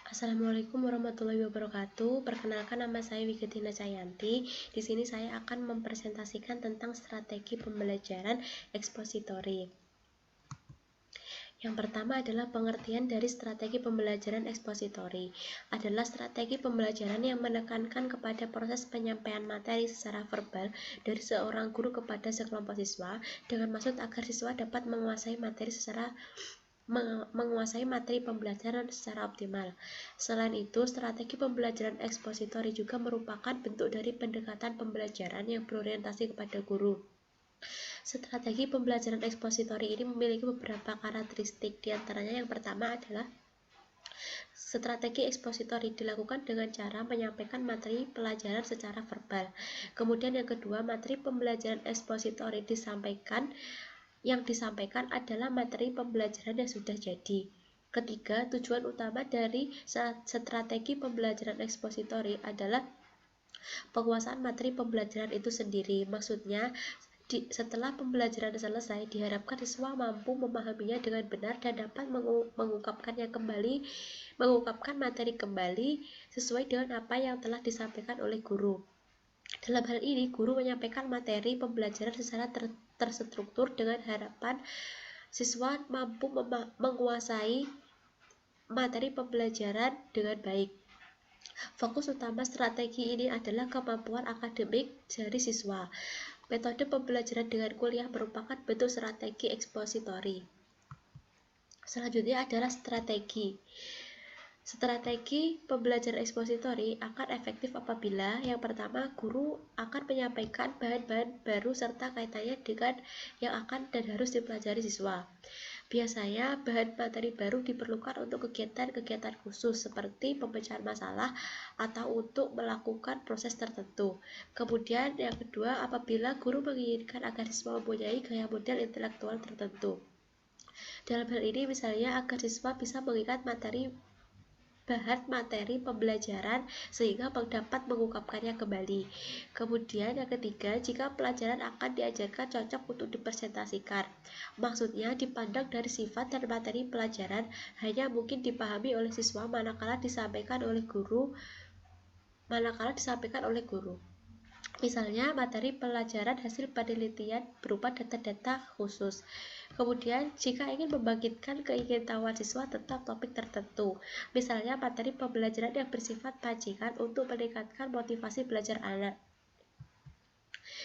Assalamualaikum warahmatullahi wabarakatuh. Perkenalkan, nama saya Wigetina Cayanti. Di sini saya akan mempresentasikan tentang strategi pembelajaran ekspositori. Yang pertama adalah pengertian dari strategi pembelajaran ekspositori. Adalah strategi pembelajaran yang menekankan kepada proses penyampaian materi secara verbal dari seorang guru kepada sekelompok siswa dengan maksud agar siswa dapat menguasai materi pembelajaran secara optimal. Selain itu, strategi pembelajaran ekspositori juga merupakan bentuk dari pendekatan pembelajaran yang berorientasi kepada guru. Strategi pembelajaran ekspositori ini memiliki beberapa karakteristik. Di antaranya yang pertama adalah strategi ekspositori dilakukan dengan cara menyampaikan materi pelajaran secara verbal. Kemudian yang kedua, materi pembelajaran ekspositori yang disampaikan adalah materi pembelajaran yang sudah jadi. Ketiga, tujuan utama dari strategi pembelajaran ekspositori adalah penguasaan materi pembelajaran itu sendiri. Maksudnya, setelah pembelajaran selesai, diharapkan siswa mampu memahaminya dengan benar dan dapat mengungkapkan materi kembali sesuai dengan apa yang telah disampaikan oleh guru. Dalam hal ini, guru menyampaikan materi pembelajaran secara terstruktur dengan harapan siswa mampu menguasai materi pembelajaran dengan baik. Fokus utama strategi ini adalah kemampuan akademik dari siswa. Metode pembelajaran dengan kuliah merupakan bentuk strategi ekspositori. Selanjutnya adalah strategi pembelajaran ekspositori akan efektif apabila yang pertama, guru akan menyampaikan bahan-bahan baru serta kaitannya dengan yang akan dan harus dipelajari siswa. Biasanya bahan materi baru diperlukan untuk kegiatan-kegiatan khusus seperti pemecahan masalah atau untuk melakukan proses tertentu. Kemudian yang kedua, apabila guru menginginkan agar siswa mempunyai gaya model intelektual tertentu. Dalam hal ini misalnya agar siswa bisa mengingat bahan materi pembelajaran sehingga dapat mengungkapkannya kembali. Kemudian yang ketiga, jika pelajaran akan diajarkan cocok untuk dipresentasikan. Maksudnya dipandang dari sifat dan materi pelajaran hanya mungkin dipahami oleh siswa manakala disampaikan oleh guru. Misalnya materi pelajaran hasil penelitian berupa data-data khusus. Kemudian jika ingin membangkitkan keingintahuan siswa tentang topik tertentu, misalnya materi pembelajaran yang bersifat pancingan untuk meningkatkan motivasi belajar anak.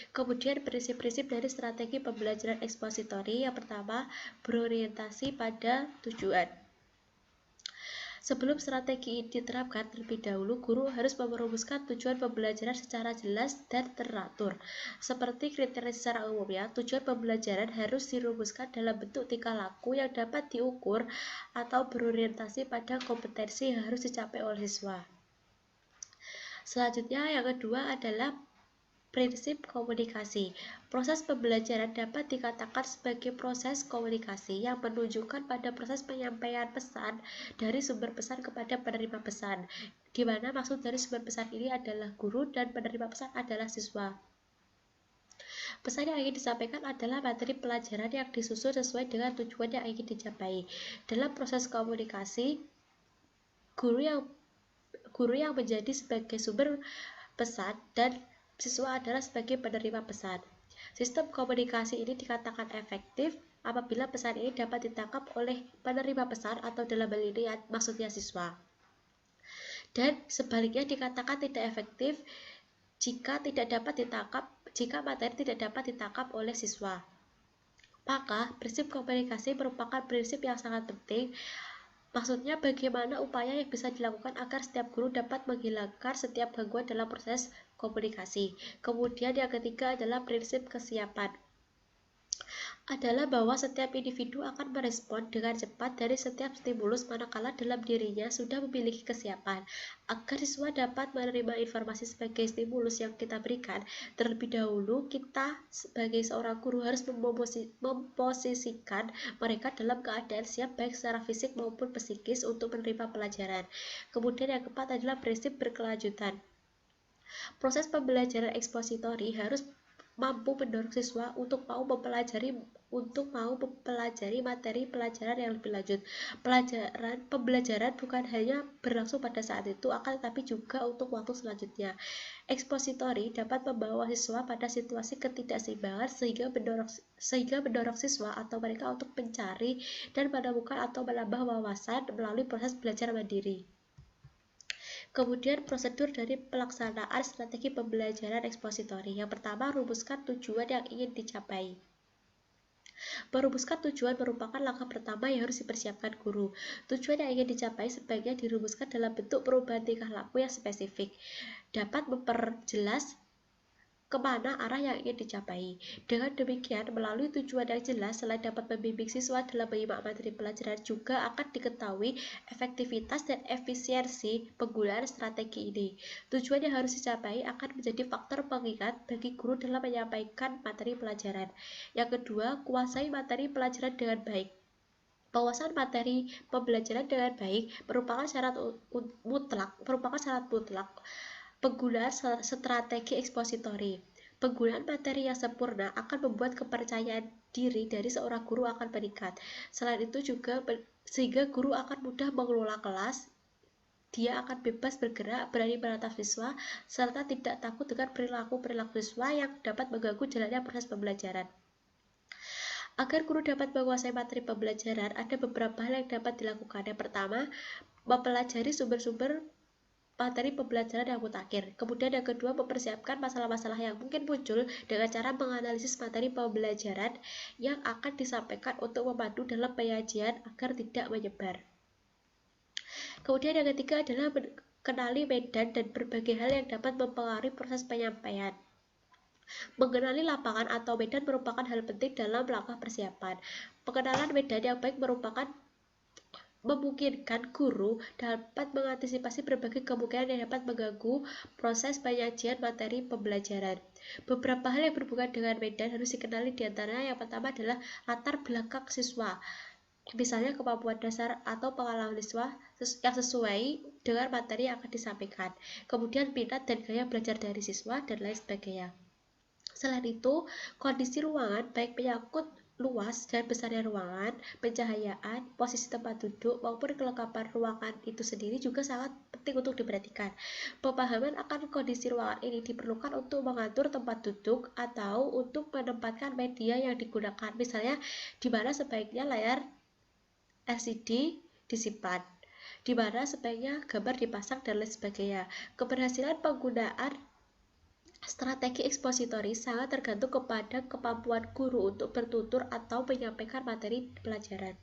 Kemudian prinsip-prinsip dari strategi pembelajaran ekspositori. Yang pertama, berorientasi pada tujuan. Sebelum strategi ini diterapkan, terlebih dahulu guru harus merumuskan tujuan pembelajaran secara jelas dan teratur. Seperti kriteria secara umumnya, tujuan pembelajaran harus dirumuskan dalam bentuk tingkah laku yang dapat diukur atau berorientasi pada kompetensi yang harus dicapai oleh siswa. Selanjutnya, yang kedua adalah prinsip komunikasi. Proses pembelajaran dapat dikatakan sebagai proses komunikasi yang menunjukkan pada proses penyampaian pesan dari sumber pesan kepada penerima pesan, di mana maksud dari sumber pesan ini adalah guru dan penerima pesan adalah siswa. Pesan yang ingin disampaikan adalah materi pelajaran yang disusun sesuai dengan tujuan yang ingin dicapai. Dalam proses komunikasi, guru yang menjadi sebagai sumber pesan dan siswa adalah sebagai penerima pesan. Sistem komunikasi ini dikatakan efektif apabila pesan ini dapat ditangkap oleh penerima pesan atau dalam hal ini maksudnya siswa. Dan sebaliknya dikatakan tidak efektif jika materi tidak dapat ditangkap oleh siswa. Maka prinsip komunikasi merupakan prinsip yang sangat penting. Maksudnya bagaimana upaya yang bisa dilakukan agar setiap guru dapat menghilangkan setiap gangguan dalam proses komunikasi. Kemudian yang ketiga adalah prinsip kesiapan. Adalah bahwa setiap individu akan merespon dengan cepat dari setiap stimulus manakala dalam dirinya sudah memiliki kesiapan. Agar siswa dapat menerima informasi sebagai stimulus yang kita berikan, terlebih dahulu kita sebagai seorang guru harus memposisikan mereka dalam keadaan siap baik secara fisik maupun psikis untuk menerima pelajaran. Kemudian yang keempat adalah prinsip berkelanjutan. Proses pembelajaran ekspositori harus mampu mendorong siswa untuk mau mempelajari materi pelajaran yang lebih lanjut. Pembelajaran bukan hanya berlangsung pada saat itu, akan tetapi juga untuk waktu selanjutnya. Ekspositori dapat membawa siswa pada situasi ketidakseimbangan sehingga mendorong siswa atau mereka untuk mencari dan menemukan atau menambah wawasan melalui proses belajar mandiri. Kemudian prosedur dari pelaksanaan strategi pembelajaran ekspositori. Yang pertama, rumuskan tujuan yang ingin dicapai. Merumuskan tujuan merupakan langkah pertama yang harus dipersiapkan guru. Tujuan yang ingin dicapai sebaiknya dirumuskan dalam bentuk perubahan tingkah laku yang spesifik. Dapat memperjelas kemana arah yang ingin dicapai. Dengan demikian, melalui tujuan yang jelas, selain dapat membimbing siswa dalam menyimak materi pelajaran, juga akan diketahui efektivitas dan efisiensi penggunaan strategi ini. Tujuan yang harus dicapai akan menjadi faktor pengingat bagi guru dalam menyampaikan materi pelajaran. Yang kedua, kuasai materi pelajaran dengan baik. Penguasaan materi pembelajaran dengan baik merupakan syarat mutlak penggunaan strategi ekspositori. Penggunaan materi yang sempurna akan membuat kepercayaan diri dari seorang guru akan meningkat. Selain itu juga sehingga guru akan mudah mengelola kelas, dia akan bebas bergerak, berani menatap siswa, serta tidak takut dengan perilaku-perilaku siswa yang dapat mengganggu jalannya proses pembelajaran. Agar guru dapat menguasai materi pembelajaran, ada beberapa hal yang dapat dilakukan. Yang pertama, mempelajari sumber-sumber materi pembelajaran yang mutakhir. Kemudian yang kedua, mempersiapkan masalah-masalah yang mungkin muncul dengan cara menganalisis materi pembelajaran yang akan disampaikan untuk memandu dalam penyajian agar tidak menyebar. Kemudian yang ketiga adalah mengenali medan dan berbagai hal yang dapat mempengaruhi proses penyampaian. Mengenali lapangan atau medan merupakan hal penting dalam langkah persiapan. Pengenalan medan yang baik memungkinkan guru dapat mengantisipasi berbagai kemungkinan yang dapat mengganggu proses penyajian materi pembelajaran. Beberapa hal yang berhubungan dengan medan harus dikenali, diantaranya yang pertama adalah latar belakang siswa, misalnya kemampuan dasar atau pengalaman siswa yang sesuai dengan materi yang akan disampaikan, kemudian minat dan gaya belajar dari siswa, dan lain sebagainya. Selain itu, kondisi ruangan, baik menyangkut luas dan besarnya ruangan, pencahayaan, posisi tempat duduk, maupun kelengkapan ruangan itu sendiri juga sangat penting untuk diperhatikan. Pemahaman akan kondisi ruangan ini diperlukan untuk mengatur tempat duduk atau untuk menempatkan media yang digunakan, misalnya di mana sebaiknya layar LCD disimpan, di mana sebaiknya gambar dipasang, dan lain sebagainya. Keberhasilan penggunaan strategi ekspositori sangat tergantung kepada kemampuan guru untuk bertutur atau menyampaikan materi pelajaran.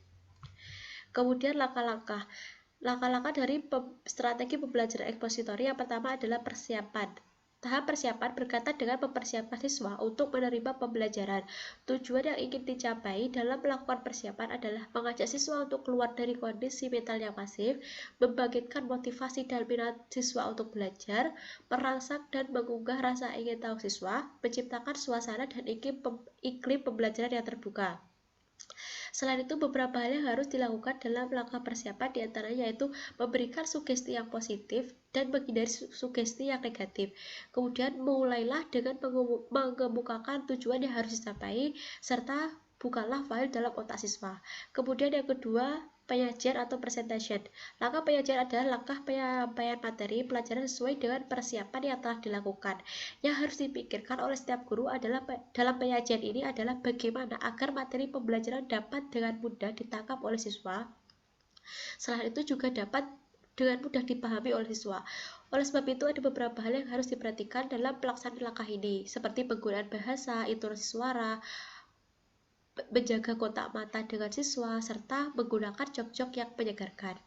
Kemudian langkah-langkah dari strategi pembelajaran ekspositori yang pertama adalah persiapan. Tahap persiapan berkaitan dengan mempersiapkan siswa untuk menerima pembelajaran. Tujuan yang ingin dicapai dalam melakukan persiapan adalah mengajak siswa untuk keluar dari kondisi mental yang pasif, membangkitkan motivasi dan minat siswa untuk belajar, merangsang dan menggugah rasa ingin tahu siswa, menciptakan suasana dan iklim pembelajaran yang terbuka. Selain itu, beberapa hal yang harus dilakukan dalam langkah persiapan diantaranya yaitu memberikan sugesti yang positif dan menghindari sugesti yang negatif. Kemudian mulailah dengan mengemukakan tujuan yang harus dicapai serta bukanlah file dalam otak siswa. Kemudian yang kedua, penyajian atau presentation. Langkah penyajian adalah langkah penyampaian materi pelajaran sesuai dengan persiapan yang telah dilakukan. Yang harus dipikirkan oleh setiap guru adalah dalam penyajian ini adalah bagaimana agar materi pembelajaran dapat dengan mudah ditangkap oleh siswa. Selain itu juga dapat dengan mudah dipahami oleh siswa. Oleh sebab itu ada beberapa hal yang harus diperhatikan dalam pelaksanaan langkah ini, seperti penggunaan bahasa, intonasi suara, menjaga kontak mata dengan siswa, serta menggunakan jok-jok yang menyegarkan.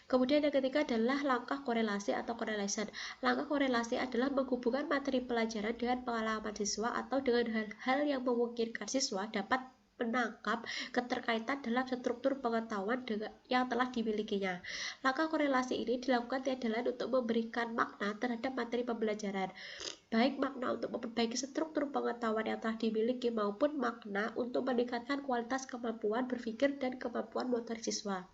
Kemudian yang ketiga adalah langkah korelasi atau correlation. Langkah korelasi adalah menghubungkan materi pelajaran dengan pengalaman siswa atau dengan hal-hal yang memungkinkan siswa dapat menangkap keterkaitan dalam struktur pengetahuan yang telah dimilikinya. Langkah korelasi ini dilakukan tiada lain untuk memberikan makna terhadap materi pembelajaran, baik makna untuk memperbaiki struktur pengetahuan yang telah dimiliki maupun makna untuk meningkatkan kualitas kemampuan berpikir dan kemampuan motorik siswa.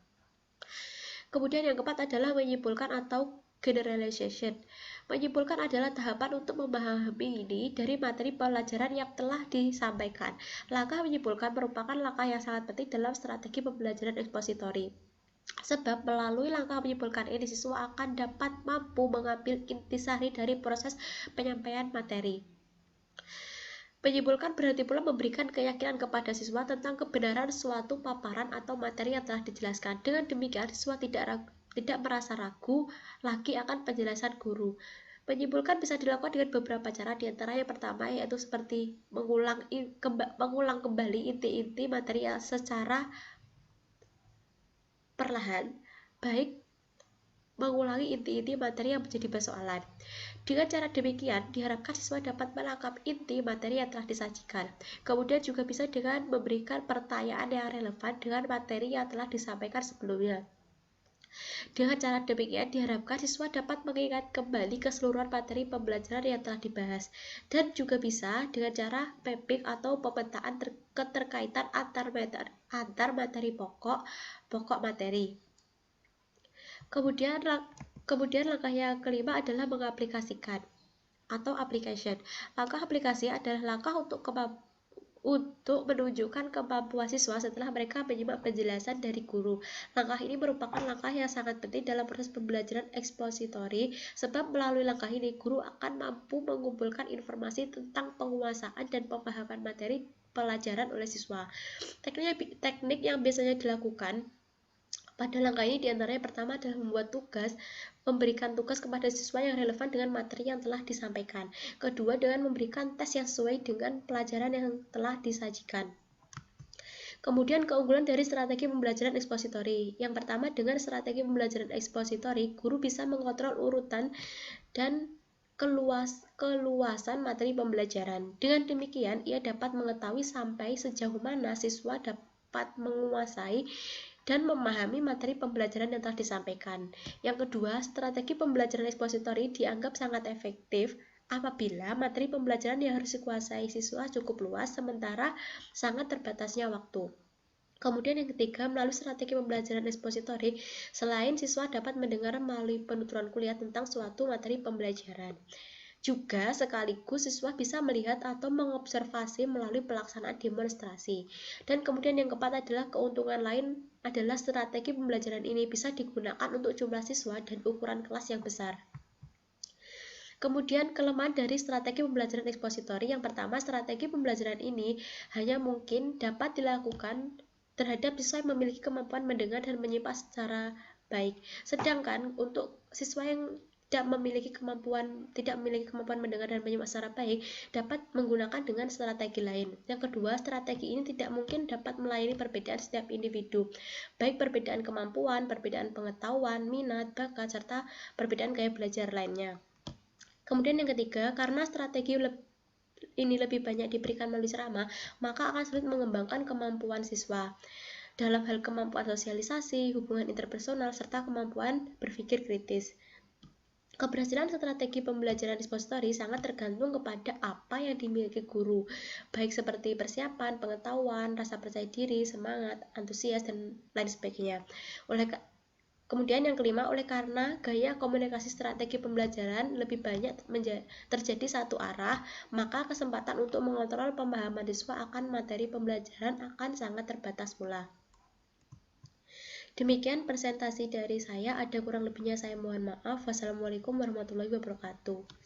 Kemudian yang keempat adalah menyimpulkan atau generalization. Menyimpulkan adalah tahapan untuk memahami ini dari materi pelajaran yang telah disampaikan. Langkah menyimpulkan merupakan langkah yang sangat penting dalam strategi pembelajaran ekspositori. Sebab melalui langkah menyimpulkan ini, siswa akan dapat mampu mengambil intisari dari proses penyampaian materi. Menyimpulkan berarti pula memberikan keyakinan kepada siswa tentang kebenaran suatu paparan atau materi yang telah dijelaskan. Dengan demikian, siswa tidak merasa ragu lagi akan penjelasan guru. Menyimpulkan bisa dilakukan dengan beberapa cara, di antara yang pertama yaitu seperti mengulang kembali inti-inti materi secara perlahan, baik mengulangi inti-inti materi yang menjadi persoalan. Dengan cara demikian, diharapkan siswa dapat menangkap inti materi yang telah disajikan. Kemudian juga bisa dengan memberikan pertanyaan yang relevan dengan materi yang telah disampaikan sebelumnya. Dengan cara demikian, diharapkan siswa dapat mengingat kembali keseluruhan materi pembelajaran yang telah dibahas. Dan juga bisa dengan cara mapping atau pemetaan keterkaitan antar materi pokok materi. Kemudian langkah yang kelima adalah mengaplikasikan atau application. Langkah aplikasi adalah langkah untuk menunjukkan kemampuan siswa setelah mereka menyimak penjelasan dari guru. Langkah ini merupakan langkah yang sangat penting dalam proses pembelajaran ekspositori, sebab melalui langkah ini guru akan mampu mengumpulkan informasi tentang penguasaan dan pemahaman materi pelajaran oleh siswa. Teknik yang biasanya dilakukan pada langkah ini diantaranya pertama adalah memberikan tugas kepada siswa yang relevan dengan materi yang telah disampaikan. Kedua, dengan memberikan tes yang sesuai dengan pelajaran yang telah disajikan. Kemudian keunggulan dari strategi pembelajaran ekspositori. Yang pertama, dengan strategi pembelajaran ekspositori, guru bisa mengontrol urutan dan keluasan materi pembelajaran. Dengan demikian, ia dapat mengetahui sampai sejauh mana siswa dapat menguasai dan memahami materi pembelajaran yang telah disampaikan. Yang kedua, strategi pembelajaran ekspositori dianggap sangat efektif apabila materi pembelajaran yang harus dikuasai siswa cukup luas sementara sangat terbatasnya waktu. Kemudian yang ketiga, melalui strategi pembelajaran ekspositori, selain siswa dapat mendengar melalui penuturan kuliah tentang suatu materi pembelajaran, juga sekaligus siswa bisa melihat atau mengobservasi melalui pelaksanaan demonstrasi. Dan kemudian yang keempat adalah keuntungan lain adalah strategi pembelajaran ini bisa digunakan untuk jumlah siswa dan ukuran kelas yang besar. Kemudian kelemahan dari strategi pembelajaran ekspositori, yang pertama, strategi pembelajaran ini hanya mungkin dapat dilakukan terhadap siswa yang memiliki kemampuan mendengar dan menyimak secara baik. Sedangkan untuk siswa yang tidak memiliki kemampuan mendengar dan menyimak secara baik dapat menggunakan dengan strategi lain. Yang kedua, strategi ini tidak mungkin dapat melayani perbedaan setiap individu, baik perbedaan kemampuan, perbedaan pengetahuan, minat, bakat, serta perbedaan gaya belajar lainnya. Kemudian yang ketiga, karena strategi ini lebih banyak diberikan melalui ceramah, maka akan sulit mengembangkan kemampuan siswa dalam hal kemampuan sosialisasi, hubungan interpersonal, serta kemampuan berpikir kritis. Keberhasilan strategi pembelajaran ekspositori sangat tergantung kepada apa yang dimiliki guru, baik seperti persiapan, pengetahuan, rasa percaya diri, semangat, antusias, dan lain sebagainya. Kemudian yang kelima, oleh karena gaya komunikasi strategi pembelajaran lebih banyak terjadi satu arah, maka kesempatan untuk mengontrol pemahaman siswa akan materi pembelajaran akan sangat terbatas pula. Demikian presentasi dari saya, ada kurang lebihnya saya mohon maaf. Wassalamualaikum warahmatullahi wabarakatuh.